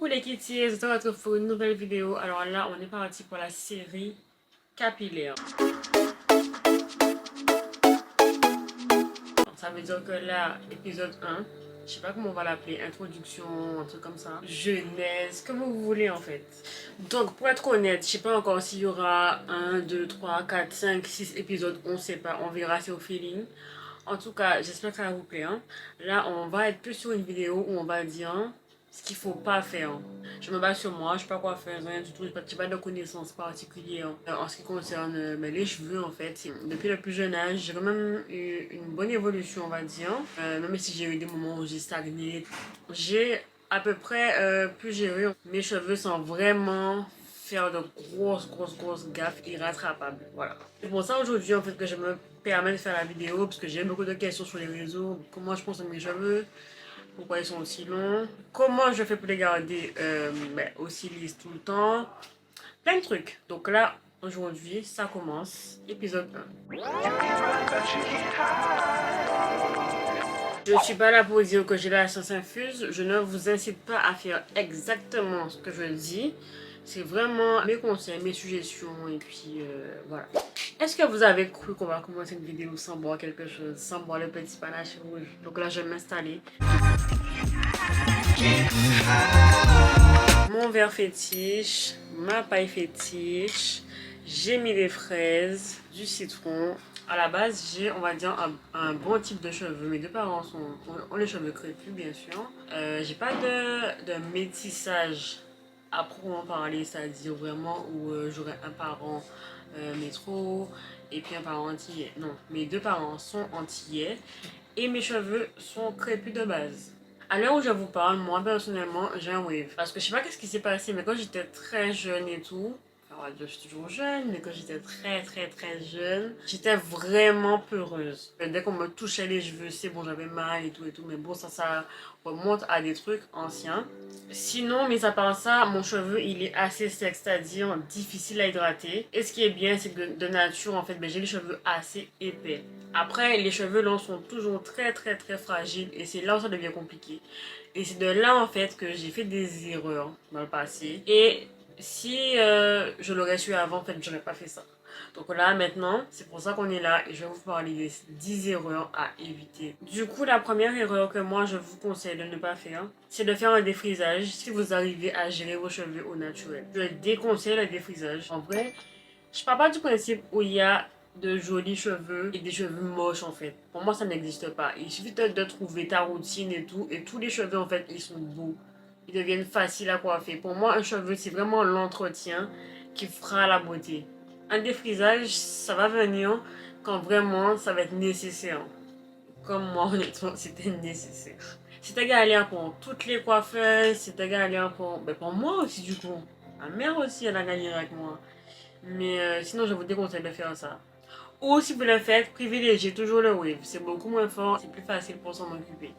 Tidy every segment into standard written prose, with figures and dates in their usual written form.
Coucou les kitties, je te retrouve pour une nouvelle vidéo. Alors là, on est parti pour la série capillaire. Donc, ça veut dire que là, épisode 1, je sais pas comment on va l'appeler, introduction, un truc comme ça, jeunesse, comme vous voulez en fait. Donc pour être honnête, je sais pas encore s'il y aura 1, 2, 3, 4, 5, 6 épisodes, on sait pas, on verra, c'est au feeling. En tout cas, j'espère que ça va vous plaire. Là, on va être plus sur une vidéo où on va dire ce qu'il faut pas faire. Je me base sur moi, je sais pas quoi faire, rien du tout, j'ai pas de connaissances particulières en ce qui concerne les cheveux en fait. Depuis le plus jeune âge, j'ai quand même eu une bonne évolution, on va dire. Même si j'ai eu des moments où j'ai stagné, j'ai à peu près pu gérer mes cheveux sans vraiment faire de grosses gaffes irrattrapables. Voilà. C'est pour ça aujourd'hui en fait que je me permets de faire la vidéo parce que j'ai beaucoup de questions sur les réseaux. Comment je pense à mes cheveux, pourquoi ils sont aussi longs, comment je fais pour les garder aussi lisses tout le temps, plein de trucs. Donc là, aujourd'hui, ça commence, épisode 1. Je suis pas là pour dire que j'ai la science infuse, je ne vous incite pas à faire exactement ce que je dis. C'est vraiment mes conseils, mes suggestions et puis voilà. Est-ce que vous avez cru qu'on va commencer une vidéo sans boire quelque chose, sans boire le petit panache rouge? Donc là, je vais m'installer. Mon verre fétiche, ma paille fétiche, j'ai mis des fraises, du citron. À la base, j'ai, on va dire, un bon type de cheveux. Mes deux parents ont les cheveux crépus, bien sûr. J'ai pas de métissage à proprement parler, c'est-à-dire vraiment où j'aurais un parent métro et puis un parent antillais. Non, mes deux parents sont antillais et mes cheveux sont crépus de base. À l'heure où je vous parle, moi personnellement, j'ai un wave. Parce que je sais pas qu'est-ce qui s'est passé, mais quand j'étais très jeune et tout, alors je suis toujours jeune, mais quand j'étais très jeune, j'étais vraiment peureuse. Dès qu'on me touchait les cheveux, c'est bon, j'avais mal et tout, mais bon, ça remonte à des trucs anciens. Sinon, mis à part ça, mon cheveu, il est assez sec, c'est-à-dire difficile à hydrater. Et ce qui est bien, c'est que de nature, en fait, j'ai les cheveux assez épais. Après, les cheveux longs sont toujours très fragiles et c'est là où ça devient compliqué. Et c'est de là, en fait, que j'ai fait des erreurs dans le passé. Et si je l'aurais su avant, en fait, j'aurais pas fait ça. Donc là, maintenant, c'est pour ça qu'on est là et je vais vous parler des 10 erreurs à éviter. Du coup, la première erreur que moi, je vous conseille de ne pas faire, c'est de faire un défrisage si vous arrivez à gérer vos cheveux au naturel. Je déconseille le défrisage. En vrai, je pars pas du principe où il y a de jolis cheveux et des cheveux moches en fait. Pour moi, ça n'existe pas. Il suffit de trouver ta routine et tous les cheveux en fait, ils sont beaux. Ils deviennent faciles à coiffer. Pour moi, un cheveu, c'est vraiment l'entretien qui fera la beauté. Un défrisage, ça va venir quand vraiment ça va être nécessaire. Comme moi, honnêtement, c'était nécessaire. C'était galère pour toutes les coiffeuses, c'était galère pour moi aussi du coup. Ma mère aussi, elle a galéré avec moi. Mais sinon, je vous déconseille de faire ça. Ou si vous le faites, privilégiez toujours le wave. C'est beaucoup moins fort, c'est plus facile pour s'en occuper.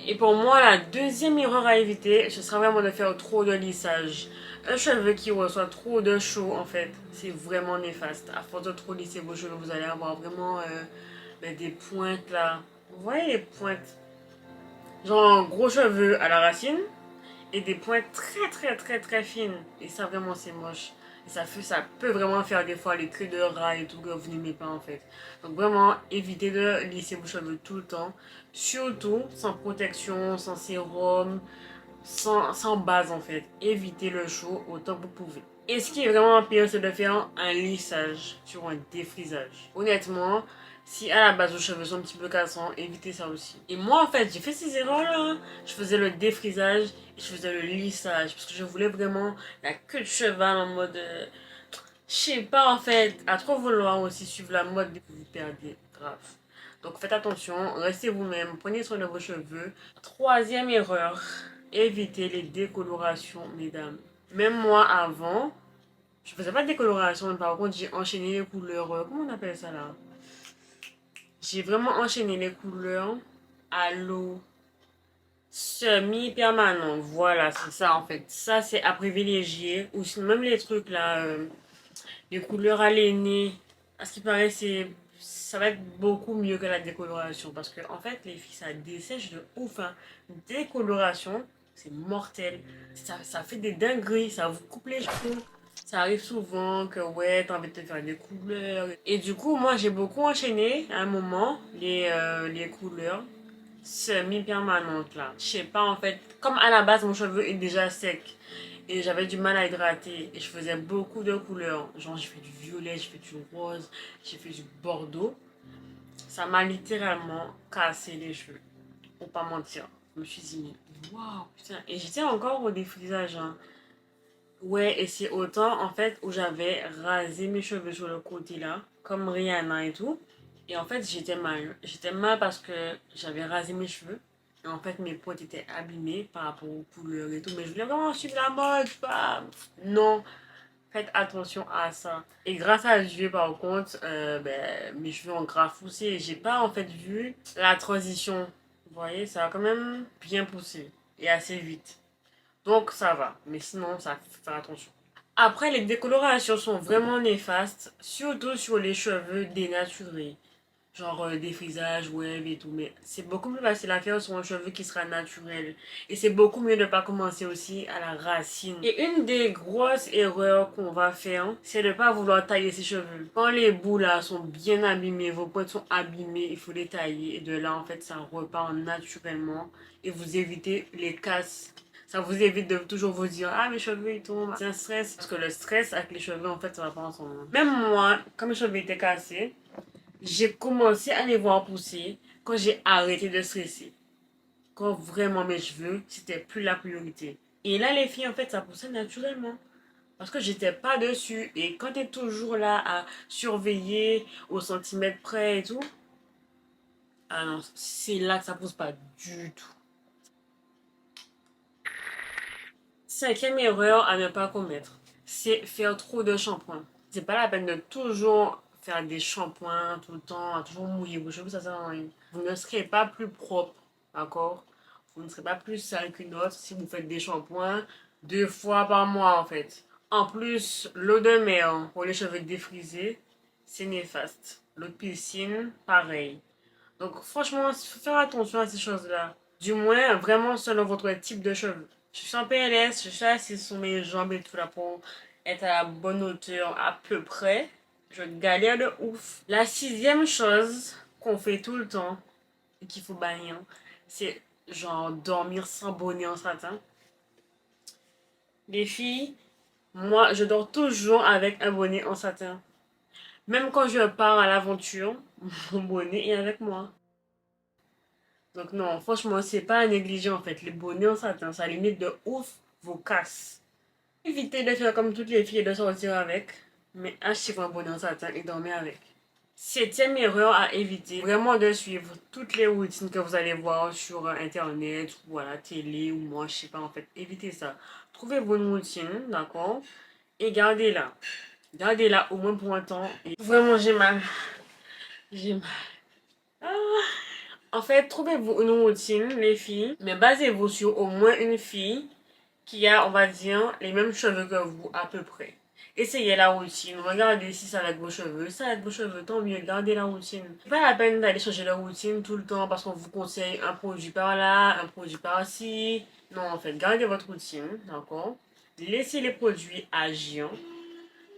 Et pour moi, la deuxième erreur à éviter, ce sera vraiment de faire trop de lissage. Un cheveu qui reçoit trop de chaud, en fait, c'est vraiment néfaste. À force de trop lisser vos cheveux, vous allez avoir vraiment des pointes là. Vous voyez les pointes? Genre gros cheveux à la racine et des pointes très fines. Et ça vraiment c'est moche. Et ça peut vraiment faire des fois les queues de rats et tout que vous n'aimez pas en fait. Donc vraiment évitez de lisser vos cheveux tout le temps. Surtout sans protection, sans sérum, sans base en fait. Évitez le chaud autant que vous pouvez. Et ce qui est vraiment pire, c'est de faire un lissage sur un défrisage. Honnêtement, si à la base vos cheveux sont un petit peu cassants, évitez ça aussi. Et moi en fait, j'ai fait ces erreurs-là. Je faisais le défrisage et je faisais le lissage parce que je voulais vraiment la queue de cheval en mode... je sais pas en fait, à trop vouloir aussi suivre la mode, vous perdez grave. Donc faites attention, restez vous-même, prenez soin de vos cheveux. Troisième erreur, évitez les décolorations, mesdames. Même moi avant, je faisais pas de décoloration, mais par contre j'ai enchaîné les couleurs, comment on appelle ça là? J'ai vraiment enchaîné les couleurs à l'eau semi-permanent. Voilà, c'est ça en fait. Ça c'est à privilégier. Ou sinon même les trucs là, les couleurs alénées. À ce qui paraît, c'est ça va être beaucoup mieux que la décoloration. Parce que, en fait, les filles, ça dessèche de ouf. Hein. Décoloration, c'est mortel. Ça fait des dingueries, ça vous coupe les cheveux. Ça arrive souvent que, ouais, t'as envie de te faire des couleurs. Et du coup, moi, j'ai beaucoup enchaîné à un moment les couleurs semi-permanentes là. Je sais pas, en fait, comme à la base, mon cheveu est déjà sec. Et j'avais du mal à hydrater. Et je faisais beaucoup de couleurs. Genre, j'ai fait du violet, j'ai fait du rose, j'ai fait du bordeaux. Ça m'a littéralement cassé les cheveux. Pour pas mentir. Je me suis dit, mais waouh, putain. Et j'étais encore au défrisage. Hein. Ouais, et c'est autant en fait où j'avais rasé mes cheveux sur le côté là, comme Rihanna et tout. Et en fait, j'étais mal. J'étais mal parce que j'avais rasé mes cheveux. Et en fait, mes potes étaient abîmés par rapport aux couleurs et tout. Mais je voulais vraiment suivre la mode, pas. Non, faites attention à ça. Et grâce à Dieu, par contre, ben, mes cheveux ont grave poussé. J'ai pas en fait vu la transition. Vous voyez, ça a quand même bien poussé. Et assez vite. Donc ça va. Mais sinon, ça faut faire attention. Après, les décolorations sont vraiment néfastes, surtout sur les cheveux dénaturés. Genre des frisages web et tout. Mais c'est beaucoup plus facile à faire sur un cheveu qui sera naturel. Et c'est beaucoup mieux de ne pas commencer aussi à la racine. Et une des grosses erreurs qu'on va faire, c'est de ne pas vouloir tailler ses cheveux. Quand les bouts là sont bien abîmés, vos pointes sont abîmées, il faut les tailler. Et de là, en fait, ça repart naturellement. Et vous évitez les casses. Ça vous évite de toujours vous dire, ah, mes cheveux ils tombent. C'est un stress. Parce que le stress avec les cheveux, en fait, ça va pas ensemble. Même moi, quand mes cheveux étaient cassés, j'ai commencé à les voir pousser quand j'ai arrêté de stresser. Quand vraiment mes cheveux, c'était plus la priorité. Et là, les filles, en fait, ça poussait naturellement. Parce que j'étais pas dessus. Et quand tu es toujours là à surveiller au centimètre près et tout, ah non, c'est là que ça pousse pas du tout. Cinquième erreur à ne pas commettre, c'est faire trop de shampoing. C'est pas la peine de toujours faire des shampoings tout le temps, à toujours mouiller vos cheveux, ça sert à rien. Vous ne serez pas plus propre, d'accord? Vous ne serez pas plus sale qu'une autre si vous faites des shampoings 2 fois par mois en fait. En plus, l'eau de mer pour les cheveux défrisés, c'est néfaste. L'eau de piscine, pareil. Donc franchement, il faut faire attention à ces choses-là. Du moins, vraiment selon votre type de cheveux. Je suis en PLS, je suis assise sur mes jambes et tout là pour être à la bonne hauteur à peu près. Je galère de ouf. La sixième chose qu'on fait tout le temps et qu'il faut bannir, c'est genre dormir sans bonnet en satin. Les filles, moi je dors toujours avec un bonnet en satin. Même quand je pars à l'aventure, mon bonnet est avec moi. Donc non, franchement, c'est pas à négliger en fait. Les bonnets en satin, ça limite de ouf vos casses. Évitez de faire comme toutes les filles et de sortir avec, mais achetez un bonnet en satin et dormez avec. Septième erreur à éviter, vraiment de suivre toutes les routines que vous allez voir sur internet ou à la télé ou moi, je sais pas en fait. Évitez ça. Trouvez vos routines, d'accord? Et gardez-la. Gardez-la au moins pour un temps. Et vraiment, j'ai mal. J'ai mal. En fait, trouvez-vous une routine, les filles, mais basez-vous sur au moins une fille qui a, on va dire, les mêmes cheveux que vous, à peu près. Essayez la routine, regardez si ça va avec vos cheveux. Ça va avec vos cheveux, tant mieux, gardez la routine. C'est pas la peine d'aller changer la routine tout le temps parce qu'on vous conseille un produit par là, un produit par ci. Non, en fait, gardez votre routine, d'accord? Laissez les produits agir.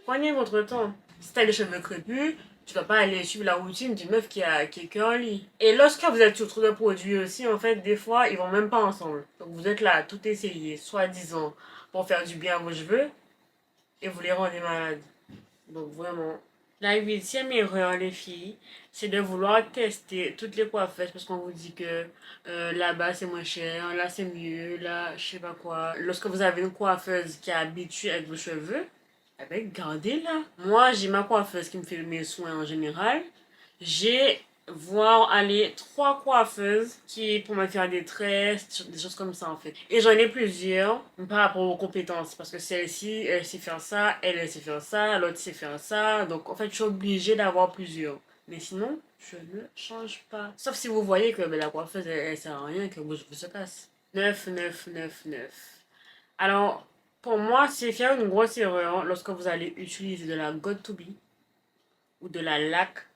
Prenez votre temps. Si t'as les cheveux crépus, tu vas pas aller suivre la routine d'une meuf qui est curly. Et lorsque vous êtes sur trop de produits aussi, en fait, des fois, ils vont même pas ensemble. Donc vous êtes là à tout essayer, soi-disant, pour faire du bien à vos cheveux, et vous les rendez malades. Donc vraiment. La huitième erreur, les filles, c'est de vouloir tester toutes les coiffeuses parce qu'on vous dit que là-bas c'est moins cher, là c'est mieux, là je sais pas quoi. Lorsque vous avez une coiffeuse qui est habituée avec vos cheveux, eh ben, gardez-la. Moi, j'ai ma coiffeuse qui me fait mes soins en général. J'ai voir aller 3 coiffeuses qui pour me faire des tresses, des choses comme ça en fait. Et j'en ai plusieurs par rapport aux compétences parce que celle-ci, elle sait faire ça, elle sait faire ça, l'autre sait faire ça. Donc en fait, je suis obligée d'avoir plusieurs. Mais sinon, je ne change pas. Sauf si vous voyez que ben, la coiffeuse, elle sert à rien, que vos cheveux se cassent. 9 9 9 9. Alors, pour moi, c'est faire une grosse erreur lorsque vous allez utiliser de la God to Be ou de la laque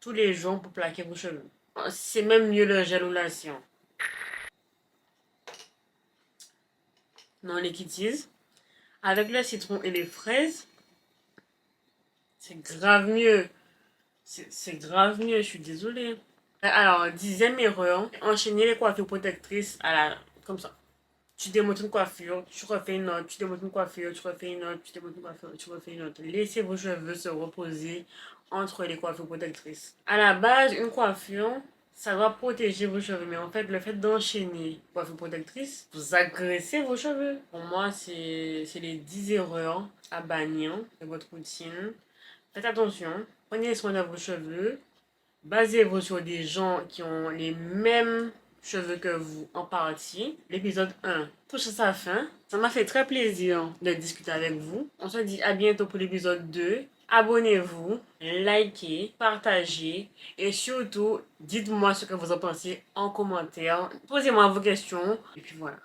tous les jours pour plaquer vos cheveux. C'est même mieux le gel ou la lotion. Non liquidise. Avec le citron et les fraises, c'est grave mieux. C'est grave mieux, je suis désolée. Alors, 10e erreur, enchaîner les coiffures protectrices comme ça. Tu démontes une coiffure, tu refais une autre, tu démontes une coiffure, tu refais une autre, tu démontes une coiffure, tu refais une autre. Laissez vos cheveux se reposer entre les coiffures protectrices. À la base, une coiffure, ça doit protéger vos cheveux. Mais en fait, le fait d'enchaîner coiffure protectrice, vous agressez vos cheveux. Pour moi, c'est les 10 erreurs à bannir de votre routine. Faites attention, prenez soin de vos cheveux. Basez-vous sur des gens qui ont les mêmes cheveux que vous en partie. L'épisode 1 touche à sa fin. Ça m'a fait très plaisir de discuter avec vous. On se dit à bientôt pour l'épisode 2. Abonnez-vous, likez, partagez et surtout, dites-moi ce que vous en pensez en commentaire. Posez-moi vos questions et puis voilà.